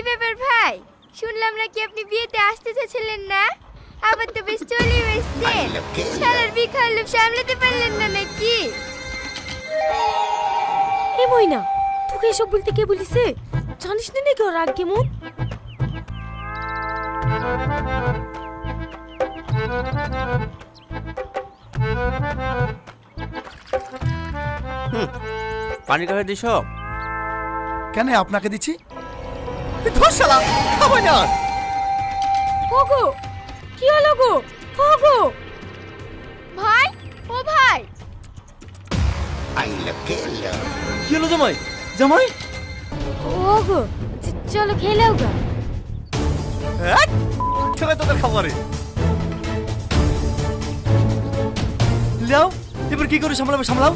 ব্যাপার ভাই, শুনলাম নাকি আপনি বিয়েতে আসতে চাচ্ছিলেন না, আবার তো বেশ চলে এসেছেন। শালার বিখার লোভ সামলাতে পারলেন না নাকি? এ মইনা, তোকে এসব বলতে কে বলিছে? জানিস না নাকি ওর রাগ কেমন? পানি কাছে দিস। কেন আপনাকে দিচ্ছি? ধর শালা, খাবো না। ওগো, কি হলো গো? ওগো ভাই, ও ভাই, কি হলো জামাই? জামাই ওগো, চলো খেলেও গা। ছেলে তোদের খাবারে লাও, এবার কি করে সামলাবে সামলাও।